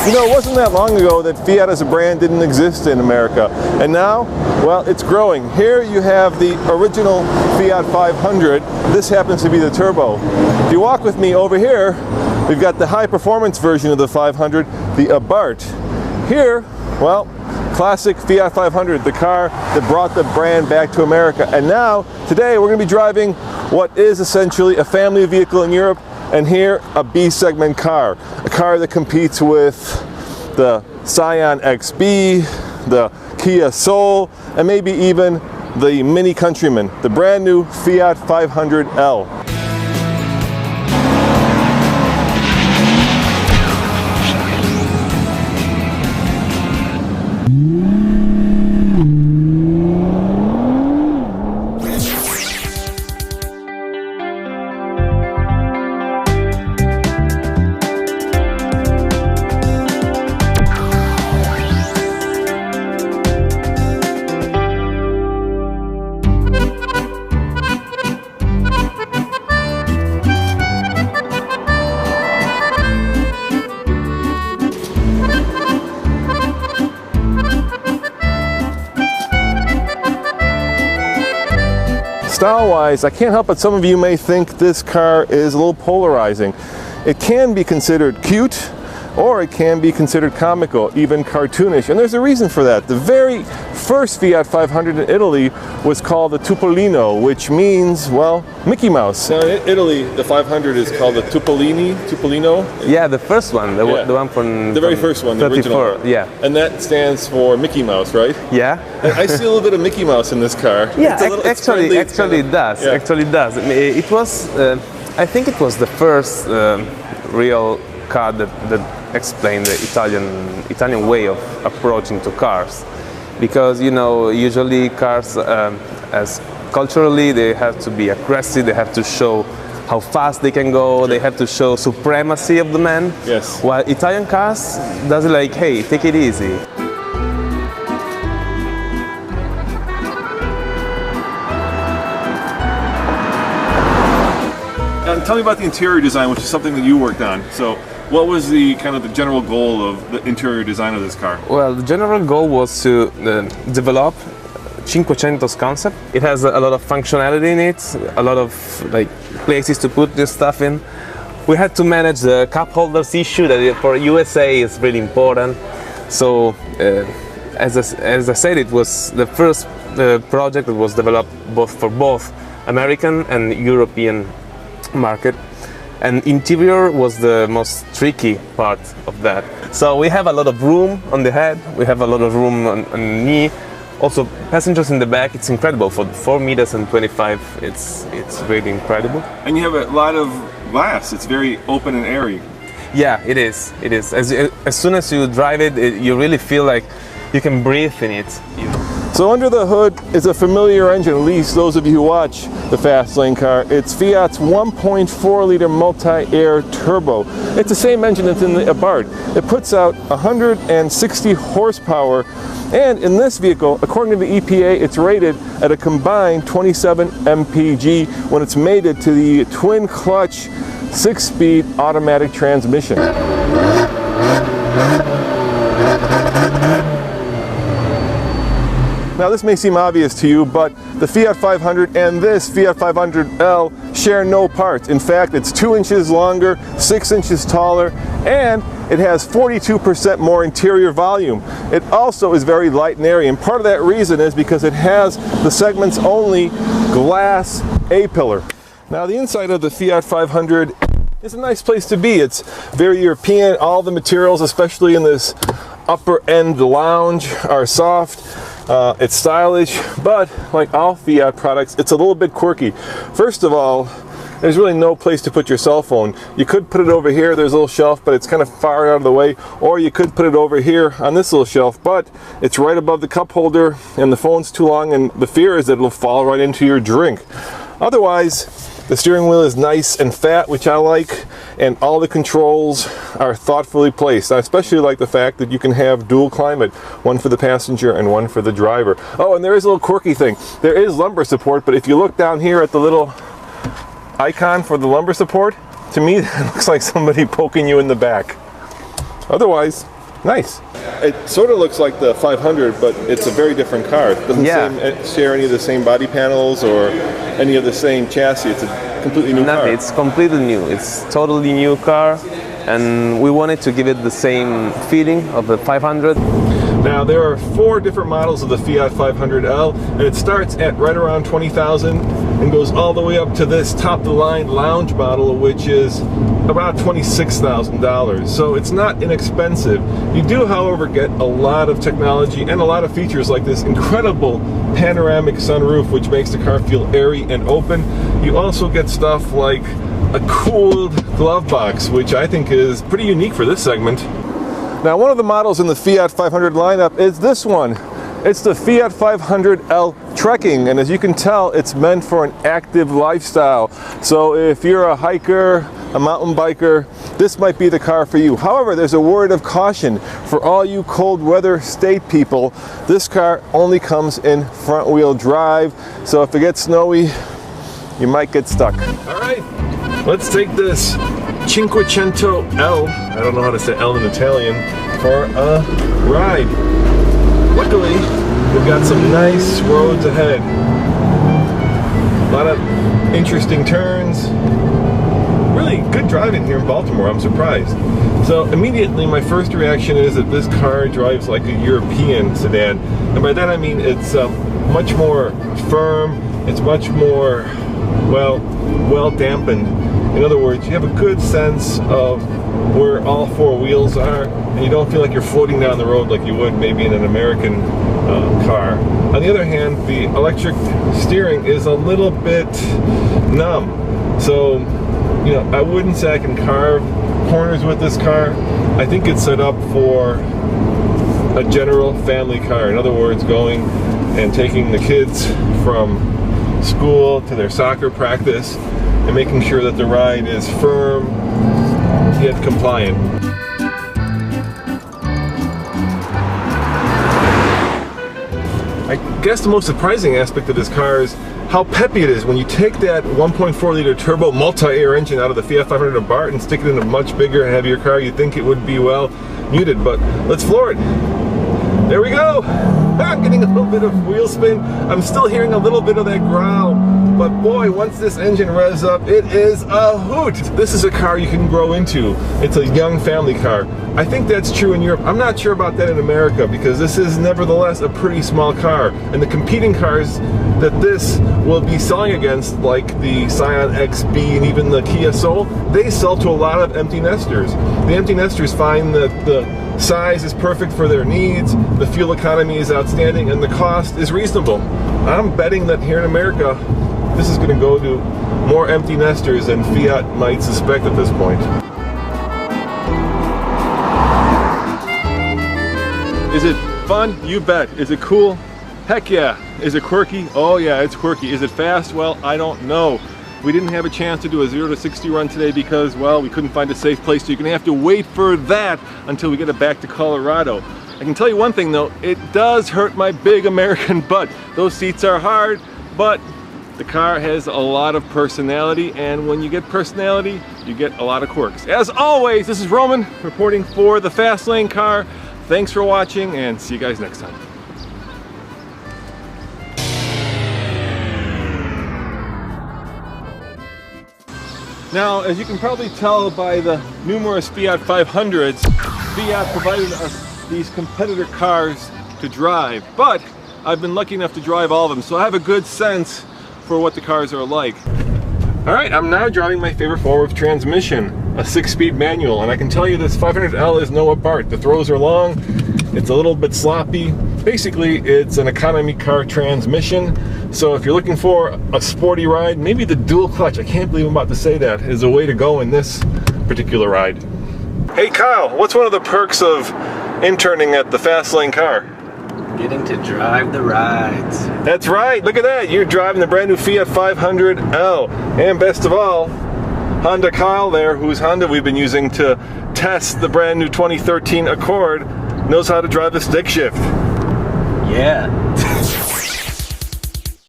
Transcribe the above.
You know, it wasn't that long ago that Fiat as a brand didn't exist in America, and now, well, it's growing. Here you have the original Fiat 500. This happens to be the turbo. If you walk with me over here, we've got the high performance version of the 500, the Abarth. Here, well, classic Fiat 500, the car that brought the brand back to America. And now, today, we're going to be driving what is essentially a family vehicle in Europe, and here, a B-segment car. A car that competes with the Scion XB, the Kia Soul, and maybe even the Mini Countryman, the brand new Fiat 500L. Style-wise, I can't help but some of you may think this car is a little polarizing. It can be considered cute, or it can be considered comical, even cartoonish, and there's a reason for that. The very first Fiat 500 in Italy was called the Tupolino, which means, well, Mickey Mouse. Now in Italy, the 500 is called the Tupolino. Yeah, the first one, the one from the very first one, the 34, original. yeah. And that stands for Mickey Mouse, right? Yeah. I see a little bit of Mickey Mouse in this car. Yeah, actually it does. Yeah. Actually it does. It was, I think it was the first real car that explained the Italian way of approaching to cars, because you know usually cars as culturally they have to be aggressive, they have to show how fast they can go, they have to show supremacy of the man. Yes. While Italian cars does it like, hey, take it easy. Tell me about the interior design, which is something that you worked on. So, what was the kind of the general goal of the interior design of this car? Well, the general goal was to develop Cinquecento's concept. It has a lot of functionality in it, a lot of like places to put this stuff in. We had to manage the cup holders issue that for USA is really important. So, as I said, it was the first project that was developed for both American and European market, and interior was the most tricky part of that. So we have a lot of room on the head, we have a lot of room on the knee, also passengers in the back. It's incredible for 4 meters and 25. It's really incredible. And you have a lot of glass. It's very open and airy. Yeah, it is. It is. As soon as you drive it, you really feel like you can breathe in it. So under the hood is a familiar engine, at least those of you who watch the fast lane car. It's Fiat's 1.4 liter multi-air turbo. It's the same engine that's in the Abarth. It puts out 160 horsepower, and in this vehicle, according to the EPA, it's rated at a combined 27 mpg when it's mated to the twin clutch 6-speed automatic transmission. Now this may seem obvious to you, but the Fiat 500 and this Fiat 500L share no parts. In fact, it's 2 inches longer, 6 inches taller, and it has 42% more interior volume. It also is very light and airy, and part of that reason is because it has the segment's only glass A-pillar. Now the inside of the Fiat 500 is a nice place to be. It's very European. All the materials, especially in this upper end lounge, are soft. It's stylish, but like all Fiat products, it's a little bit quirky. First of all, there's really no place to put your cell phone. You could put it over here, there's a little shelf, but it's kind of far out of the way, or you could put it over here on this little shelf, but it's right above the cup holder and the phone's too long, and the fear is that it'll fall right into your drink. Otherwise, the steering wheel is nice and fat, which I like, and all the controls are thoughtfully placed. I especially like the fact that you can have dual climate, one for the passenger and one for the driver. Oh, and there is a little quirky thing. There is lumbar support, but if you look down here at the little icon for the lumbar support, to me that looks like somebody poking you in the back. Otherwise, Nice. It sort of looks like the 500, but it's a very different car. It doesn't share any of the same body panels or any of the same chassis. It's a completely new car. It's completely new. It's totally new car, and we wanted to give it the same feeling of the 500. Now there are 4 different models of the Fiat 500L, and it starts at right around 20,000 and goes all the way up to this top-of-the-line lounge model, which is about $26,000. So it's not inexpensive. You do, however, get a lot of technology and a lot of features like this incredible panoramic sunroof, which makes the car feel airy and open. You also get stuff like a cooled glove box, which I think is pretty unique for this segment. Now, one of the models in the Fiat 500 lineup is this one. It's the Fiat 500L Trekking, and as you can tell, it's meant for an active lifestyle. So if you're a hiker, a mountain biker, this might be the car for you. However, there's a word of caution for all you cold weather state people. This car only comes in front wheel drive, so if it gets snowy, you might get stuck. All right, let's take this Cinquecento L, I don't know how to say L in Italian, for a ride. Luckily, we've got some nice roads ahead. A lot of interesting turns. Really good driving here in Baltimore, I'm surprised. So immediately my first reaction is that this car drives like a European sedan. And by that I mean it's much more firm, it's much more, well dampened. In other words, you have a good sense of where all 4 wheels are, and you don't feel like you're floating down the road like you would maybe in an American car. On the other hand, the electric steering is a little bit numb. So, you know, I wouldn't say I can carve corners with this car. I think it's set up for a general family car. In other words, going and taking the kids from school to their soccer practice and making sure that the ride is firm yet compliant. I guess the most surprising aspect of this car is how peppy it is when you take that 1.4 liter turbo multi-air engine out of the Fiat 500 Abarth and stick it in a much bigger, heavier car. You'd think it would be well muted, but let's floor it. There we go. I'm getting a little bit of wheel spin. I'm still hearing a little bit of that growl, but boy, once this engine revs up, it is a hoot. This is a car you can grow into. It's a young family car. I think that's true in Europe. I'm not sure about that in America, because this is nevertheless a pretty small car, and the competing cars that this will be selling against, like the Scion XB and even the Kia Soul, they sell to a lot of empty nesters. The empty nesters find that the size is perfect for their needs, the fuel economy is outstanding, and the cost is reasonable. I'm betting that here in America, this is going to go to more empty nesters than Fiat might suspect at this point. Is it fun? You bet. Is it cool? Heck yeah. Is it quirky? Oh yeah, it's quirky. Is it fast? Well, I don't know. We didn't have a chance to do a 0 to 60 run today because, well, we couldn't find a safe place, so you're gonna have to wait for that until we get it back to Colorado. I can tell you one thing though, it does hurt my big American butt. Those seats are hard, but the car has a lot of personality, and when you get personality, you get a lot of quirks. As always, this is Roman reporting for the Fast Lane Car. Thanks for watching, and see you guys next time. Now, as you can probably tell by the numerous Fiat 500s, Fiat provided us these competitor cars to drive, but I've been lucky enough to drive all of them, so I have a good sense for what the cars are like. Alright, I'm now driving my favorite form of transmission, a 6-speed manual, and I can tell you this 500L is no Abarth. The throws are long, it's a little bit sloppy. Basically, it's an economy car transmission, so if you're looking for a sporty ride, maybe the dual clutch, I can't believe I'm about to say that, is a way to go in this particular ride. Hey Kyle, what's one of the perks of interning at the Fast Lane Car? Getting to drive the rides. That's right, look at that, you're driving the brand new Fiat 500L. And best of all, Honda Kyle there, whose Honda we've been using to test the brand new 2013 Accord, knows how to drive the stick shift. Yeah.